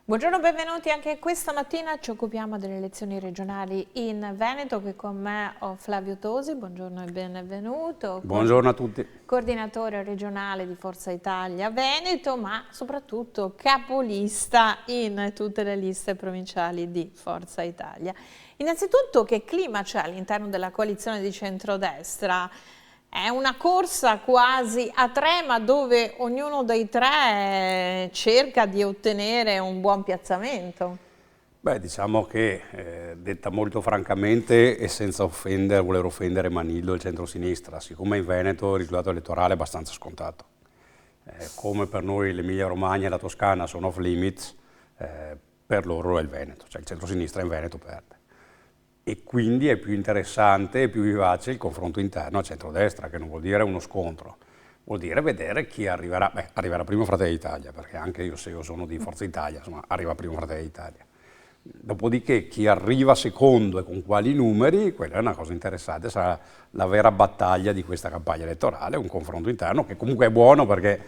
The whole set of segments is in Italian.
Buongiorno, benvenuti. Anche questa mattina ci occupiamo delle elezioni regionali in Veneto. Qui con me ho Flavio Tosi, buongiorno e benvenuto. Buongiorno a tutti. Coordinatore regionale di Forza Italia Veneto, ma soprattutto capolista in tutte le liste provinciali di Forza Italia. Innanzitutto, che clima c'è all'interno della coalizione di centrodestra? È una corsa quasi a tre, ma dove ognuno dei tre cerca di ottenere un buon piazzamento. Beh, diciamo che, detta molto francamente e senza voler offendere Manillo e il centro-sinistra, siccome in Veneto il risultato elettorale è abbastanza scontato. Come per noi l'Emilia Romagna e la Toscana sono off limits, per loro è il Veneto, cioè il centro-sinistra in Veneto perde. E quindi è più interessante e più vivace il confronto interno a centrodestra, che non vuol dire uno scontro, vuol dire vedere chi arriverà. Beh, arriverà primo Fratelli d'Italia, perché anche io, se io sono di Forza Italia, insomma, arriva primo Fratelli d'Italia. Dopodiché chi arriva secondo e con quali numeri, quella è una cosa interessante, sarà la vera battaglia di questa campagna elettorale, un confronto interno che comunque è buono perché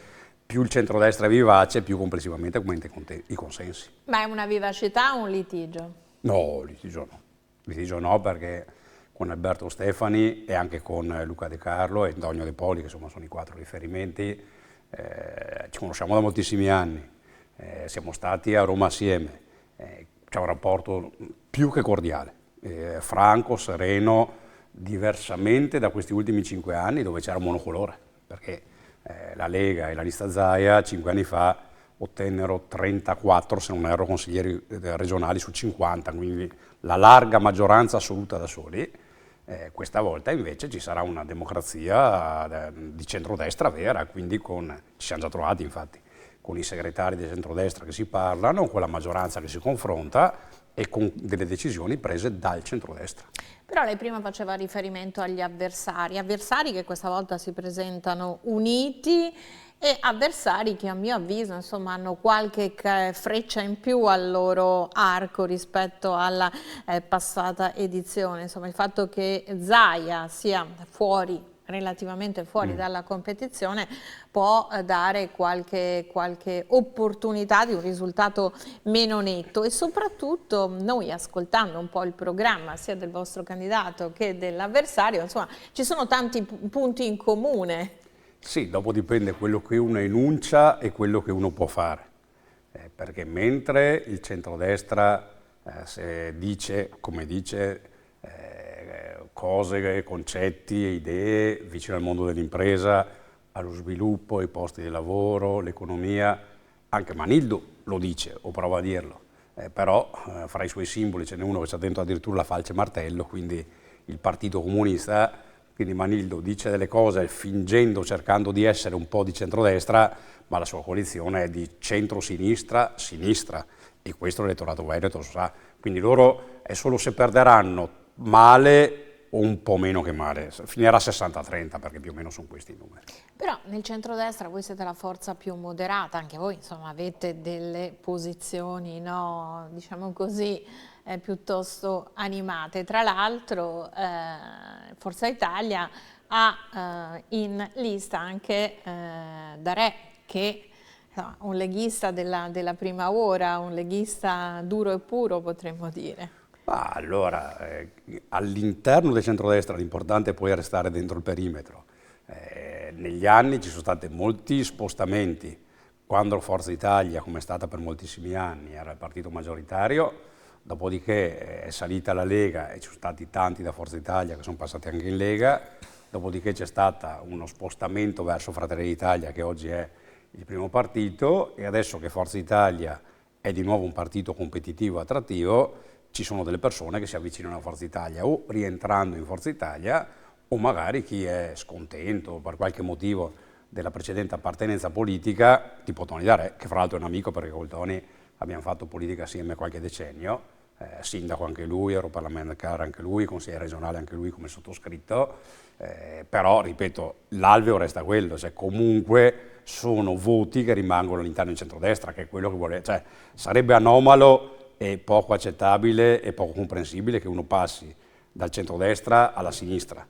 più il centrodestra è vivace, più complessivamente aumenta i consensi. Ma è una vivacità o un litigio? No, litigio no. Litigio no, perché con Alberto Stefani e anche con Luca De Carlo e Antonio De Poli, che insomma sono i quattro riferimenti, ci conosciamo da moltissimi anni, siamo stati a Roma assieme, c'è un rapporto più che cordiale, franco, sereno, diversamente da questi ultimi 5 anni dove c'era monocolore, perché la Lega e la lista Zaia 5 anni fa ottennero 34, se non erro, consiglieri regionali su 50, quindi la larga maggioranza assoluta da soli. Questa volta invece ci sarà una democrazia di centrodestra vera, quindi ci siamo già trovati infatti con i segretari di centrodestra che si parlano, con la maggioranza che si confronta e con delle decisioni prese dal centrodestra. Però lei prima faceva riferimento agli avversari che questa volta si presentano uniti e avversari che a mio avviso insomma hanno qualche freccia in più al loro arco rispetto alla passata edizione. Insomma, il fatto che Zaia sia relativamente fuori dalla competizione può dare qualche opportunità di un risultato meno netto, e soprattutto noi, ascoltando un po' il programma sia del vostro candidato che dell'avversario, insomma ci sono tanti punti in comune. Sì, dopo dipende quello che uno enuncia e quello che uno può fare, perché mentre il centrodestra dice, come dice, cose, concetti e idee vicino al mondo dell'impresa, allo sviluppo, ai posti di lavoro, l'economia, anche Manildo lo dice o prova a dirlo, però fra i suoi simboli ce n'è uno che c'ha dentro addirittura la falce martello, quindi il Partito Comunista. Quindi Manildo dice delle cose fingendo, cercando di essere un po' di centrodestra, ma la sua coalizione è di centro-sinistra, sinistra, e questo l'elettorato veneto lo sa. Quindi loro è solo se perderanno male o un po' meno che male, finirà 60-30 perché più o meno sono questi i numeri. Però nel centrodestra voi siete la forza più moderata, anche voi insomma avete delle posizioni, no, diciamo così, piuttosto animate. Tra l'altro Forza Italia ha in lista anche Darè, che insomma, un leghista della prima ora, un leghista duro e puro potremmo dire. Allora, all'interno del centrodestra l'importante è poi restare dentro il perimetro. Negli anni ci sono stati molti spostamenti. Quando Forza Italia, come è stata per moltissimi anni, era il partito maggioritario, dopodiché è salita la Lega e ci sono stati tanti da Forza Italia che sono passati anche in Lega, dopodiché c'è stato uno spostamento verso Fratelli d'Italia, che oggi è il primo partito, e adesso che Forza Italia è di nuovo un partito competitivo e attrattivo, ci sono delle persone che si avvicinano a Forza Italia o rientrando in Forza Italia, o magari chi è scontento per qualche motivo della precedente appartenenza politica, tipo Tony Darè, che fra l'altro è un amico perché con Tony abbiamo fatto politica assieme qualche decennio, sindaco anche lui, europarlamentare anche lui, consigliere regionale anche lui come sottoscritto, però ripeto, l'alveo resta quello, cioè comunque sono voti che rimangono all'interno del centrodestra, che è quello che vuole, cioè sarebbe anomalo e poco accettabile e poco comprensibile che uno passi dal centrodestra alla sinistra,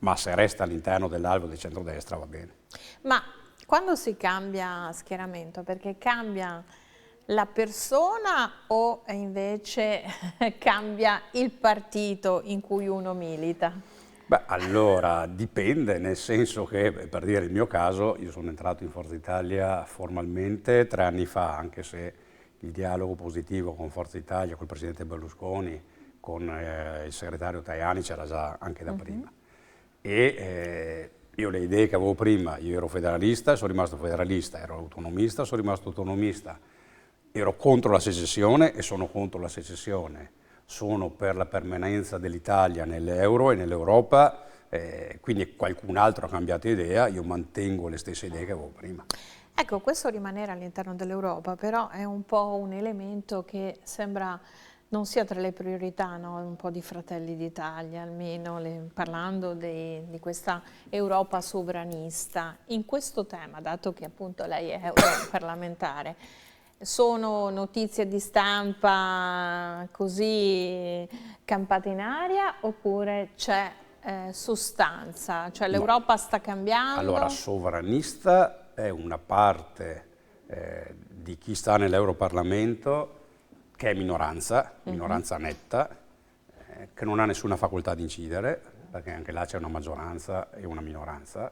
ma se resta all'interno dell'alveo del centrodestra va bene. Ma quando si cambia schieramento, perché cambia la persona o invece cambia il partito in cui uno milita? Beh, allora dipende, nel senso che, per dire il mio caso, io sono entrato in Forza Italia formalmente 3 anni fa, anche se il dialogo positivo con Forza Italia, col presidente Berlusconi, con il segretario Tajani c'era già anche da prima. E io le idee che avevo prima, io ero federalista, sono rimasto federalista, ero autonomista, sono rimasto autonomista, ero contro la secessione e sono contro la secessione, sono per la permanenza dell'Italia nell'euro e nell'Europa, quindi qualcun altro ha cambiato idea, io mantengo le stesse idee che avevo prima. Ecco, questo rimanere all'interno dell'Europa però è un po' un elemento che sembra non sia tra le priorità, no? Un po' di Fratelli d'Italia, almeno parlando di questa Europa sovranista. In questo tema, dato che appunto lei è europarlamentare, sono notizie di stampa così campate in aria oppure c'è sostanza? Cioè l'Europa sta cambiando? Allora, sovranista è una parte di chi sta nell'Europarlamento che è minoranza netta, che non ha nessuna facoltà di incidere, perché anche là c'è una maggioranza e una minoranza.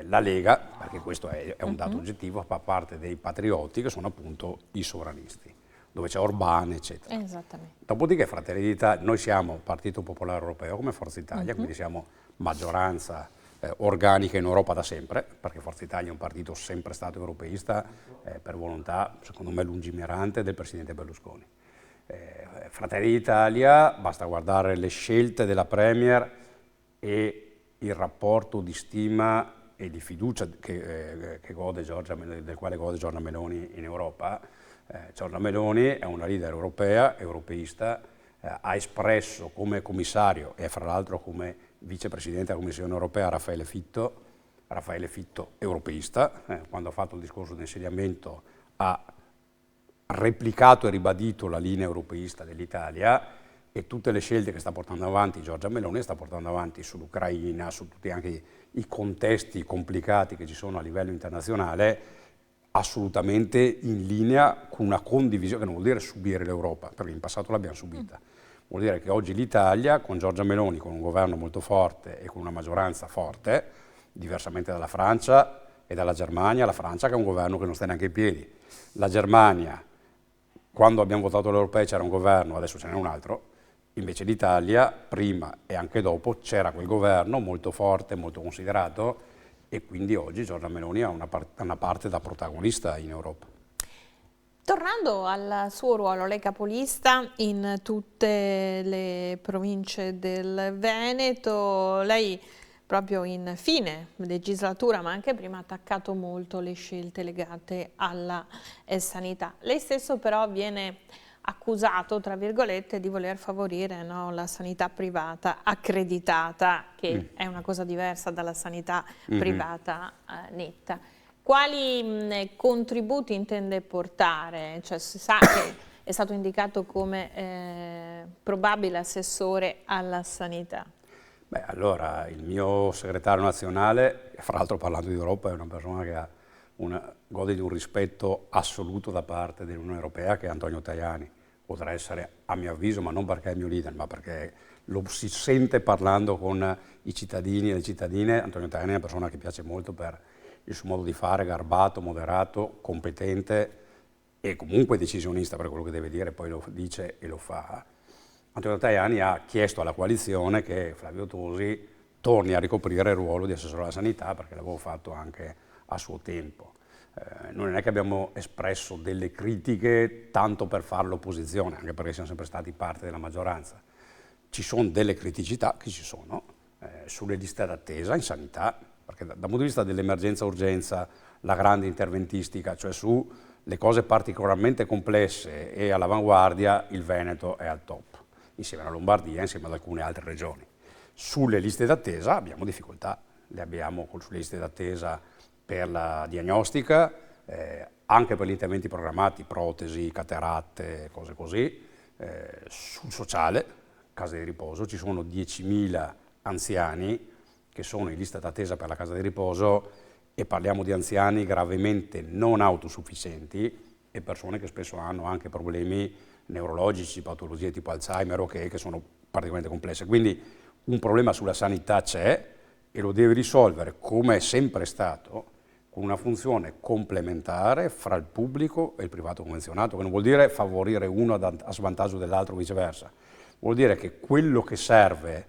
La Lega, perché questo è un dato oggettivo, fa parte dei patrioti che sono appunto i sovranisti, dove c'è Orbán, eccetera. Esattamente. Dopodiché Fratelli d'Italia, noi siamo Partito Popolare Europeo come Forza Italia, quindi siamo maggioranza organica in Europa da sempre, perché Forza Italia è un partito sempre stato europeista per volontà, secondo me, lungimirante del Presidente Berlusconi. Fratelli d'Italia, basta guardare le scelte della Premier e il rapporto di stima e di fiducia del quale gode Giorgia Meloni in Europa. Giorgia Meloni è una leader europea, europeista, ha espresso come commissario e fra l'altro come vicepresidente della Commissione europea Raffaele Fitto europeista, quando ha fatto il discorso di insediamento ha replicato e ribadito la linea europeista dell'Italia e tutte le scelte che sta portando avanti Giorgia Meloni sta portando avanti sull'Ucraina, su tutti anche i contesti complicati che ci sono a livello internazionale, assolutamente in linea con una condivisione, che non vuol dire subire l'Europa, perché in passato l'abbiamo subita. Vuol dire che oggi l'Italia, con Giorgia Meloni, con un governo molto forte e con una maggioranza forte, diversamente dalla Francia e dalla Germania, la Francia che è un governo che non sta neanche in piedi. La Germania, quando abbiamo votato l'Europea c'era un governo, adesso ce n'è un altro, invece l'Italia, prima e anche dopo, c'era quel governo molto forte, molto considerato, e quindi oggi Giorgia Meloni ha una parte da protagonista in Europa. Tornando al suo ruolo, lei capolista in tutte le province del Veneto, lei proprio in fine legislatura, ma anche prima, ha attaccato molto le scelte legate alla sanità. Lei stesso però viene accusato, tra virgolette, di voler favorire, no, la sanità privata accreditata, che è una cosa diversa dalla sanità privata netta. Quali contributi intende portare? Cioè, si sa che è stato indicato come probabile assessore alla sanità. Beh, allora, il mio segretario nazionale, fra l'altro parlando di Europa, è una persona che gode di un rispetto assoluto da parte dell'Unione Europea, che è Antonio Tajani. Potrà essere, a mio avviso, ma non perché è il mio leader, ma perché lo si sente parlando con i cittadini e le cittadine. Antonio Tajani è una persona che piace molto per il suo modo di fare, garbato, moderato, competente e comunque decisionista, per quello che deve dire, poi lo dice e lo fa. Antonio Tajani ha chiesto alla coalizione che Flavio Tosi torni a ricoprire il ruolo di assessore alla sanità, perché l'avevo fatto anche a suo tempo. Noi non è che abbiamo espresso delle critiche tanto per fare l'opposizione, anche perché siamo sempre stati parte della maggioranza. Ci sono delle criticità che ci sono sulle liste d'attesa in sanità, perché dal punto di vista dell'emergenza-urgenza, la grande interventistica, cioè su le cose particolarmente complesse e all'avanguardia, il Veneto è al top, insieme alla Lombardia, insieme ad alcune altre regioni. Sulle liste d'attesa abbiamo difficoltà, le abbiamo sulle liste d'attesa per la diagnostica, anche per gli interventi programmati, protesi, cataratte, cose così. Sul sociale, case di riposo, ci sono 10.000 anziani che sono in lista d'attesa per la casa di riposo, e parliamo di anziani gravemente non autosufficienti, e persone che spesso hanno anche problemi neurologici, patologie tipo Alzheimer, che sono particolarmente complesse. Quindi un problema sulla sanità c'è e lo deve risolvere, come è sempre stato, con una funzione complementare fra il pubblico e il privato convenzionato, che non vuol dire favorire uno a svantaggio dell'altro o viceversa, vuol dire che quello che serve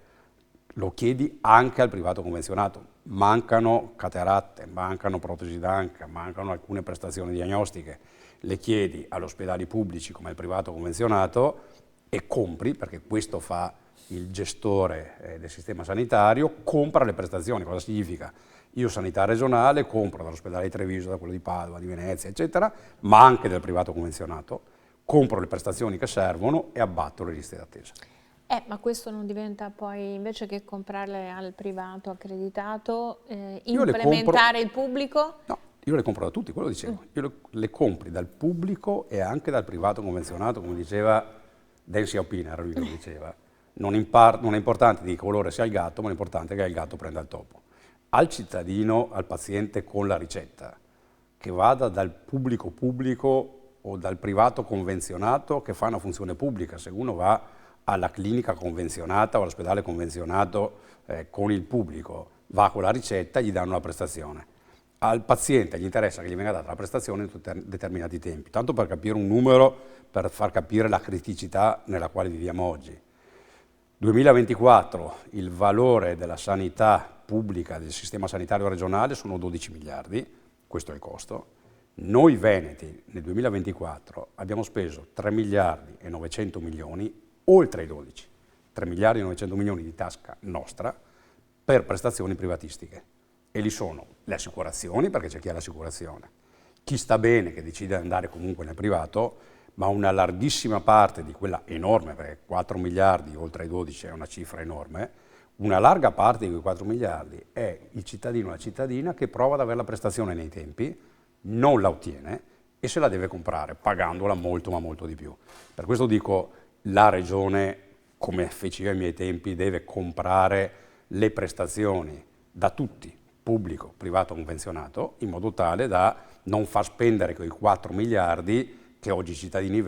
lo chiedi anche al privato convenzionato. Mancano cataratte, mancano protesi d'anca, mancano alcune prestazioni diagnostiche, le chiedi agli ospedali pubblici come al privato convenzionato e compri, perché questo fa il gestore del sistema sanitario, compra le prestazioni. Cosa significa? Io sanità regionale compro dall'ospedale di Treviso, da quello di Padova, di Venezia, eccetera, ma anche del privato convenzionato, compro le prestazioni che servono e abbatto le liste d'attesa. Ma questo non diventa poi, invece che comprarle al privato accreditato, Io le compro, implementare il pubblico? no, io le compro da tutti, quello dicevo. Io le compri dal pubblico e anche dal privato convenzionato, come diceva Deng Xiaoping, era lui che lo diceva. Non è importante di che colore sia il gatto, ma l'importante è che il gatto prenda il topo. Al cittadino, al paziente con la ricetta, che vada dal pubblico o dal privato convenzionato che fa una funzione pubblica. Se uno va alla clinica convenzionata o all'ospedale convenzionato con il pubblico, va con la ricetta e gli danno la prestazione. Al paziente gli interessa che gli venga data la prestazione in determinati tempi, tanto per capire un numero, per far capire la criticità nella quale viviamo oggi. 2024, il valore della sanità pubblica del sistema sanitario regionale sono 12 miliardi, questo è il costo. Noi veneti nel 2024 abbiamo speso 3 miliardi e 900 milioni, oltre i 12, 3 miliardi e 900 milioni di tasca nostra per prestazioni privatistiche. E lì sono le assicurazioni, perché c'è chi ha l'assicurazione, chi sta bene che decide di andare comunque nel privato, ma una larghissima parte di quella enorme, perché 4 miliardi oltre ai 12 è una cifra enorme, una larga parte di quei 4 miliardi è il cittadino o la cittadina che prova ad avere la prestazione nei tempi, non la ottiene e se la deve comprare, pagandola molto ma molto di più. Per questo dico, la regione, come feci io ai miei tempi, deve comprare le prestazioni da tutti, pubblico, privato, convenzionato, in modo tale da non far spendere quei 4 miliardi che oggi i cittadini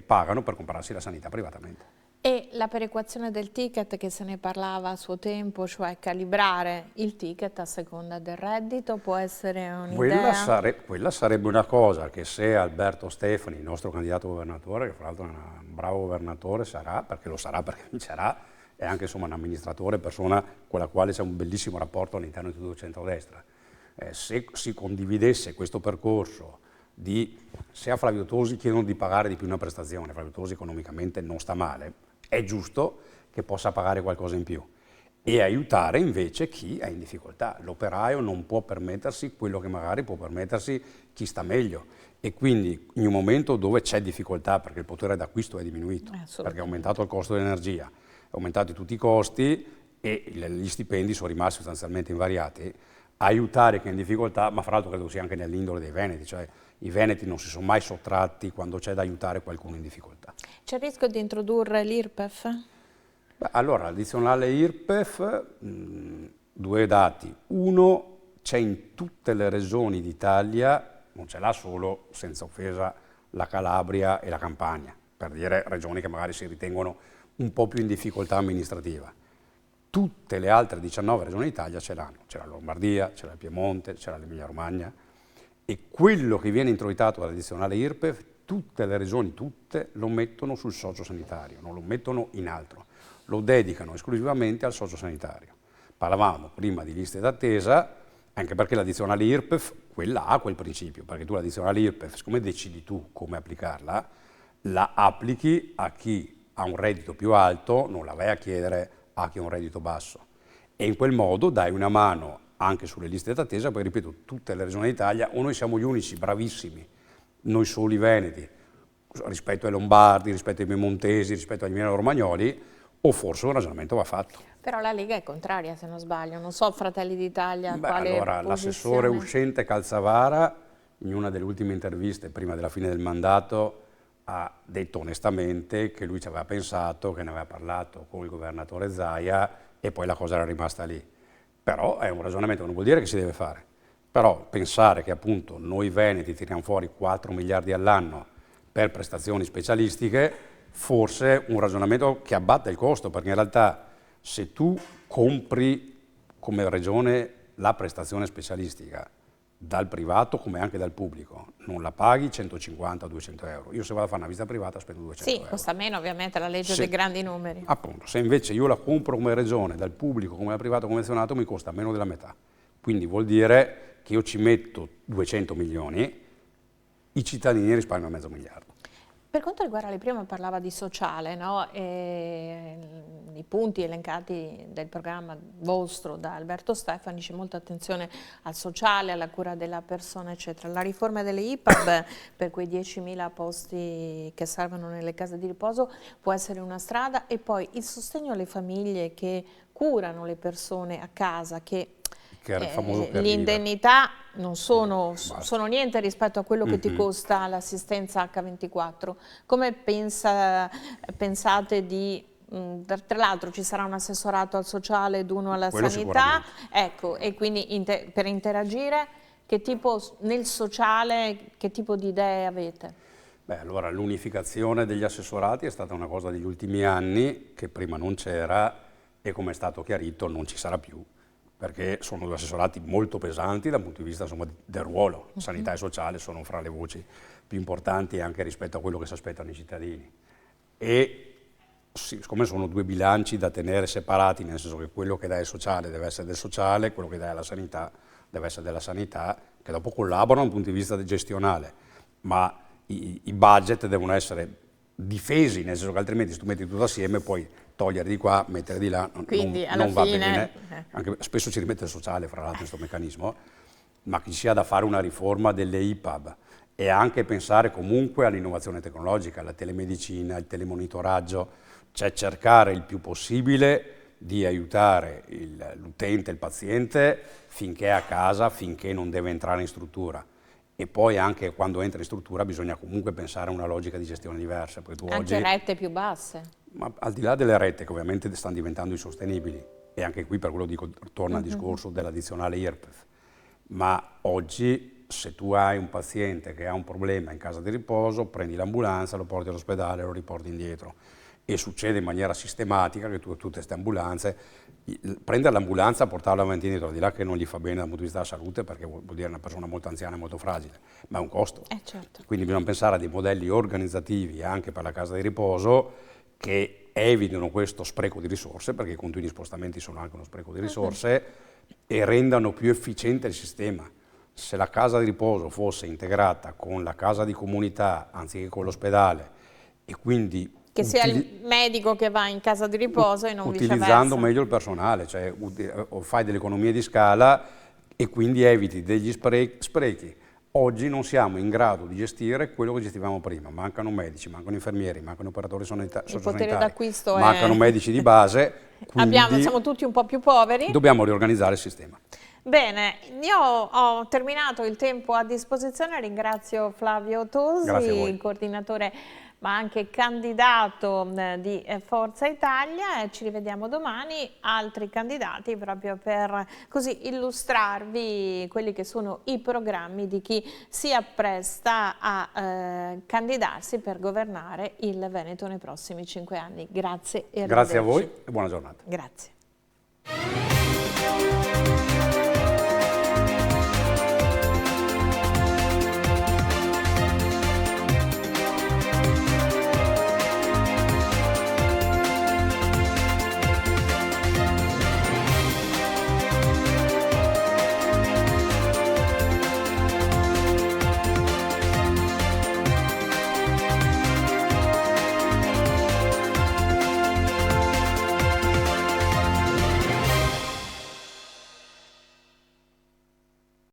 pagano per comprarsi la sanità privatamente. E la perequazione del ticket, che se ne parlava a suo tempo, cioè calibrare il ticket a seconda del reddito, può essere un'idea? Quella sarebbe una cosa che, se Alberto Stefani, il nostro candidato governatore, che fra l'altro è un bravo governatore, sarà, perché lo sarà perché vincerà, è anche insomma un amministratore, persona con la quale c'è un bellissimo rapporto all'interno di tutto il centrodestra. Se si condividesse questo percorso se a Flavio Tosi chiedono di pagare di più una prestazione, Flavio Tosi economicamente non sta male, è giusto che possa pagare qualcosa in più e aiutare invece chi è in difficoltà. L'operaio non può permettersi quello che magari può permettersi chi sta meglio e quindi in un momento dove c'è difficoltà, perché il potere d'acquisto è diminuito, perché è aumentato il costo dell'energia, è aumentato tutti i costi e gli stipendi sono rimasti sostanzialmente invariati, aiutare chi è in difficoltà, ma fra l'altro credo sia anche nell'indole dei veneti, cioè i veneti non si sono mai sottratti quando c'è da aiutare qualcuno in difficoltà. C'è il rischio di introdurre l'IRPEF? Allora, l'addizionale IRPEF, due dati. Uno, c'è in tutte le regioni d'Italia, non ce l'ha solo, senza offesa, la Calabria e la Campania, per dire regioni che magari si ritengono un po' più in difficoltà amministrativa. Tutte le altre 19 regioni d'Italia ce l'hanno. C'è la Lombardia, c'è il Piemonte, c'è l'Emilia Romagna. E quello che viene introitato dall'addizionale IRPEF, tutte le regioni, tutte, lo mettono sul sociosanitario, non lo mettono in altro, lo dedicano esclusivamente al sociosanitario. Parlavamo prima di liste d'attesa, anche perché l'addizionale IRPEF, quella ha quel principio, perché tu l'addizionale IRPEF, siccome decidi tu come applicarla, la applichi a chi ha un reddito più alto, non la vai a chiedere a chi ha un reddito basso. E in quel modo dai una mano anche sulle liste d'attesa, poi ripeto, tutte le regioni d'Italia, o noi siamo gli unici bravissimi, noi soli veneti, rispetto ai lombardi, rispetto ai piemontesi, rispetto agli emiliano-romagnoli, o forse un ragionamento va fatto. Però la Lega è contraria, se non sbaglio, non so Fratelli d'Italia quale allora, l'assessore uscente Calzavara, in una delle ultime interviste prima della fine del mandato, ha detto onestamente che lui ci aveva pensato, che ne aveva parlato con il governatore Zaia e poi la cosa era rimasta lì. Però è un ragionamento che non vuol dire che si deve fare. Però pensare che appunto noi veneti tiriamo fuori 4 miliardi all'anno per prestazioni specialistiche, forse un ragionamento che abbatte il costo, perché in realtà se tu compri come regione la prestazione specialistica dal privato come anche dal pubblico, non la paghi 150-200 euro. Io se vado a fare una visita privata spendo 200 Sì, euro. costa meno ovviamente la legge dei grandi numeri. Appunto, se invece io la compro come regione, dal pubblico come dal privato convenzionato, mi costa meno della metà. Quindi vuol dire che io ci metto 200 milioni, i cittadini risparmiano mezzo miliardo. Per quanto riguarda, lei prima parlava di sociale, no? I punti elencati del programma vostro da Alberto Stefani, c'è molta attenzione al sociale, alla cura della persona, eccetera. La riforma delle IPAB per quei 10.000 posti che servono nelle case di riposo può essere una strada, e poi il sostegno alle famiglie che curano le persone a casa, che le indennità non sono niente rispetto a quello che ti costa l'assistenza H24. Come pensate di, tra l'altro ci sarà un assessorato al sociale ed uno alla sanità, ecco, e quindi per interagire, nel sociale, che tipo di idee avete? Beh, allora l'unificazione degli assessorati è stata una cosa degli ultimi anni che prima non c'era e, come è stato chiarito, non ci sarà più, perché sono due assessorati molto pesanti dal punto di vista, insomma, del ruolo. Sanità e sociale sono fra le voci più importanti anche rispetto a quello che si aspettano i cittadini. E siccome sono due bilanci da tenere separati, nel senso che quello che dai al sociale deve essere del sociale, quello che dai alla sanità deve essere della sanità, che dopo collaborano dal punto di vista gestionale, ma i budget devono essere difesi, nel senso che altrimenti se tu metti tutto assieme puoi togliere di qua, mettere di là, quindi non va bene. Anche, spesso ci rimette il sociale, fra l'altro, in questo meccanismo, ma che ci sia da fare una riforma delle IPAB e anche pensare comunque all'innovazione tecnologica, alla telemedicina, al telemonitoraggio, cioè cercare il più possibile di aiutare l'utente, il paziente, finché è a casa, finché non deve entrare in struttura. E poi anche quando entra in struttura bisogna comunque pensare a una logica di gestione diversa. Tu anche rette più basse. Ma al di là delle rette che ovviamente stanno diventando insostenibili, e anche qui per quello dico, torna al discorso dell'addizionale IRPEF, ma oggi se tu hai un paziente che ha un problema in casa di riposo, prendi l'ambulanza, lo porti all'ospedale, lo riporti indietro. E succede in maniera sistematica che tutte queste ambulanze, prendere l'ambulanza, portarla avanti e indietro, al di là che non gli fa bene dal punto di vista della salute, perché vuol dire una persona molto anziana e molto fragile, ma è un costo. Certo. Quindi bisogna pensare a dei modelli organizzativi anche per la casa di riposo che evitino questo spreco di risorse, perché i continui spostamenti sono anche uno spreco di risorse, e rendano più efficiente il sistema. Se la casa di riposo fosse integrata con la casa di comunità anziché con l'ospedale, e quindi che sia il medico che va in casa di riposo e non viceversa. Utilizzando meglio il personale, cioè fai delle economie di scala e quindi eviti degli sprechi. Oggi non siamo in grado di gestire quello che gestivamo prima, mancano medici, mancano infermieri, mancano operatori sociosanitari, mancano medici di base, siamo tutti un po' più poveri. Dobbiamo riorganizzare il sistema. Bene, io ho terminato il tempo a disposizione, ringrazio Flavio Tosi, coordinatore ma anche candidato di Forza Italia, e ci rivediamo domani, altri candidati, proprio per così illustrarvi quelli che sono i programmi di chi si appresta a candidarsi per governare il Veneto nei prossimi 5 anni. Grazie e arrivederci. Grazie a voi e buona giornata. Grazie.